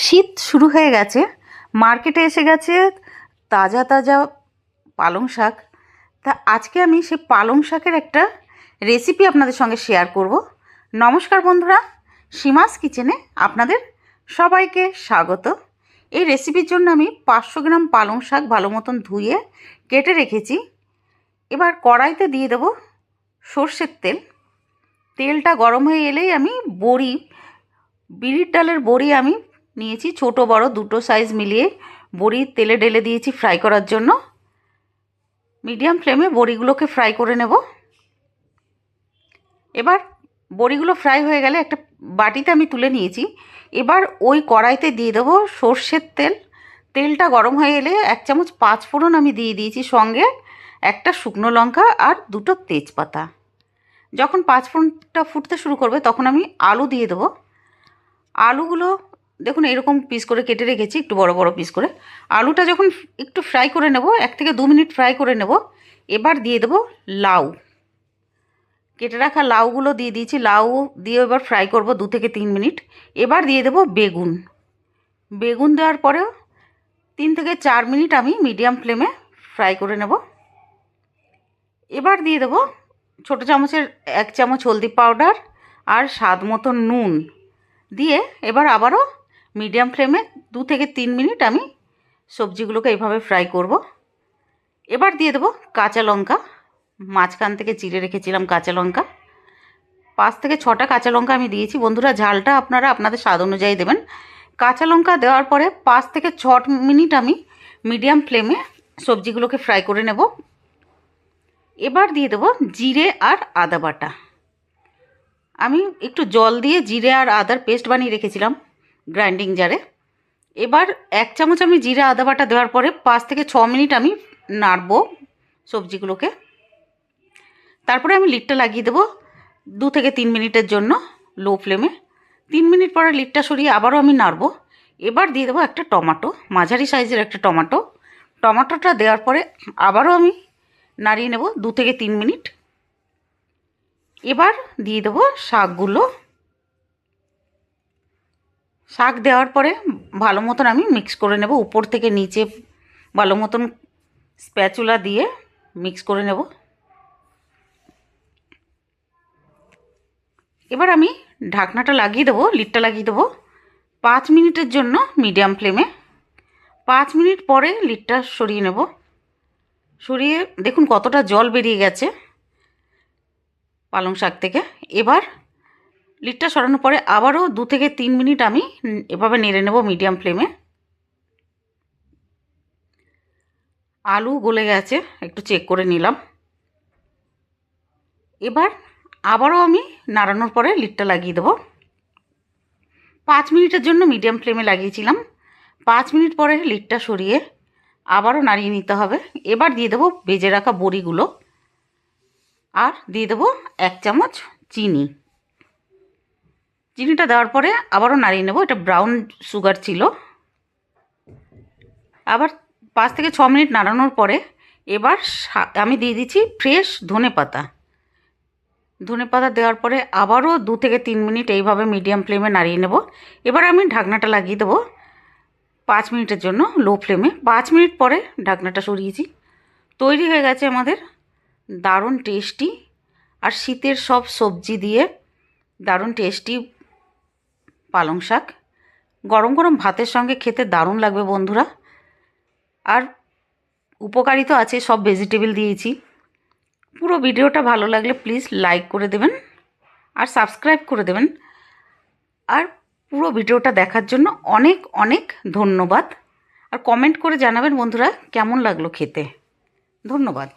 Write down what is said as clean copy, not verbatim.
শীত শুরু হয়ে গেছে, মার্কেটে এসে গেছে তাজা তাজা পালং শাক। তা আজকে আমি সেই পালং শাকের একটা রেসিপি আপনাদের সঙ্গে শেয়ার করব। নমস্কার বন্ধুরা, সীমাস কিচেনে আপনাদের সবাইকে স্বাগত। এই রেসিপির জন্য আমি 500 গ্রাম পালং শাক ভালো মতন ধুয়ে কেটে রেখেছি। এবার কড়াইতে দিয়ে দেব সর্ষের তেল। তেলটা গরম হয়ে এলেই আমি বিউলির ডালের বড়ি আমি নিয়েছি, ছোট বড় দুটো সাইজ মিলিয়ে বড়ি তেলে ঢেলে দিয়েছি ফ্রাই করার জন্য। মিডিয়াম ফ্লেমে বড়িগুলোকে ফ্রাই করে নেব। এবার বড়িগুলো ফ্রাই হয়ে গেলে একটা বাটিতে আমি তুলে নিয়েছি। এবার ওই কড়াইতে দিয়ে দেবো সর্ষের তেল। তেলটা গরম হয়ে এলে 1 চামচ 5 ফোড়ন আমি দিয়ে দিয়েছি, সঙ্গে একটা শুকনো লঙ্কা আর দুটো তেজপাতা। যখন 5 ফোড়নটা ফুটতে শুরু করবে তখন আমি আলু দিয়ে দেবো। আলুগুলো দেখুন এরকম পিস করে কেটে রেখেছি, একটু বড় বড় পিস করে। আলুটা যখন একটু ফ্রাই করে নেব, 1 থেকে 2 মিনিট ফ্রাই করে নেব। এবার দিয়ে দেবো লাউ। কেটে রাখা লাউগুলো দিয়ে দিয়েছি, লাউ দিয়ে এবার ফ্রাই করব 2 থেকে 3 মিনিট। এবার দিয়ে দেবো বেগুন। বেগুন দেওয়ার পরেও 3 থেকে 4 মিনিট আমি মিডিয়াম ফ্লেমে ফ্রাই করে নেব। এবার দিয়ে দেবো ছোটো চামচের 1 চামচ হলদি পাউডার আর স্বাদ মতো নুন দিয়ে এবার আবারও মিডিয়াম ফ্লেমে 2 থেকে 3 মিনিট আমি সবজিগুলোকে এইভাবে ফ্রাই করব। এবার দিয়ে দেবো কাঁচা লঙ্কা। মাঝখান থেকে চিড়ে রেখেছিলাম কাঁচা লঙ্কা, 5 থেকে 6টা কাঁচা লঙ্কা আমি দিয়েছি। বন্ধুরা, ঝালটা আপনারা আপনাদের স্বাদ অনুযায়ী দেবেন। কাঁচা লঙ্কা দেওয়ার পরে 5 থেকে 6 মিনিট আমি মিডিয়াম ফ্লেমে সবজিগুলোকে ফ্রাই করে নেব। এবার দিয়ে দেবো জিরে আর আদা বাটা। আমি একটু জল দিয়ে জিরে আর আদার পেস্ট বানিয়ে রেখেছিলাম গ্রাইন্ডিং জারে। এবার 1 চামচ আমি জিরে আদা বাটা দেওয়ার পরে 5 থেকে 6 মিনিট আমি নাড়বো সবজিগুলোকে। তারপরে আমি লিডটা লাগিয়ে দেবো 2 থেকে 3 মিনিটের জন্য লো ফ্লেমে। 3 মিনিট পরে লিডটা সরিয়ে আবারও আমি নাড়বো। এবার দিয়ে দেবো একটা টমেটো, মাঝারি সাইজের একটা টমেটো। টমেটোটা দেওয়ার পরে আবারও আমি নাড়িয়ে নেব 2 থেকে 3 মিনিট। এবার দিয়ে দেবো শাকগুলো। শাক দেওয়ার পরে ভালো মতন আমি মিক্স করে নেব, উপর থেকে নিচে ভালো মতন স্প্যাচুলা দিয়ে মিক্স করে নেব। এবার আমি ঢাকনাটা লাগিয়ে দেবো, লিডটা লাগিয়ে দেবো 5 মিনিটের জন্য মিডিয়াম ফ্লেমে। 5 মিনিট পরে লিডটা সরিয়ে নেব। সরিয়ে দেখুন কতটা জল বেরিয়ে গেছে পালং শাক থেকে। এবার লিডটা সরানোর পরে আবারও 2 থেকে 3 মিনিট আমি এভাবে নেড়ে নেব মিডিয়াম ফ্লেমে। আলু গলে গেছে, একটু চেক করে নিলাম। এবার আবারও আমি নাড়ানোর পরে লিডটা লাগিয়ে দেবো। 5 মিনিটের জন্য মিডিয়াম ফ্লেমে লাগিয়েছিলাম। 5 মিনিট পরে লিডটা সরিয়ে আবারও নাড়িয়ে নিতে হবে। এবার দিয়ে দেবো ভেজে রাখা বড়িগুলো আর দিয়ে দেবো 1 চামচ চিনি। চিনিটা দেওয়ার পরে আবারও নাড়িয়ে নেব। এটা ব্রাউন সুগার ছিল। আবার 5 থেকে 6 মিনিট নাড়ানোর পরে এবার আমি দিয়ে দিচ্ছি ফ্রেশ ধনেপাতা। ধনেপাতা দেওয়ার পরে আবারও 2 থেকে 3 মিনিট এইভাবে মিডিয়াম ফ্লেমে নাড়িয়ে নেব। এবার আমি ঢাকনাটা লাগিয়ে দেবো 5 মিনিটের জন্য লো ফ্লেমে। 5 মিনিট পরে ঢাকনাটা সরিয়েছি। তৈরি হয়ে গেছে আমাদের দারুণ টেস্টি আর শীতের সব সবজি দিয়ে দারুণ টেস্টি পালং শাক। গরম গরম ভাতের সঙ্গে খেতে দারুণ লাগবে বন্ধুরা। আর উপকারী তো আছে, সব ভেজিটেবল দিয়েছি। পুরো ভিডিওটা ভালো লাগলে প্লিজ লাইক করে দেবেন আর সাবস্ক্রাইব করে দেবেন। আর পুরো ভিডিওটা দেখার জন্য অনেক অনেক ধন্যবাদ। আর কমেন্ট করে জানাবেন বন্ধুরা কেমন লাগলো খেতে। ধন্যবাদ।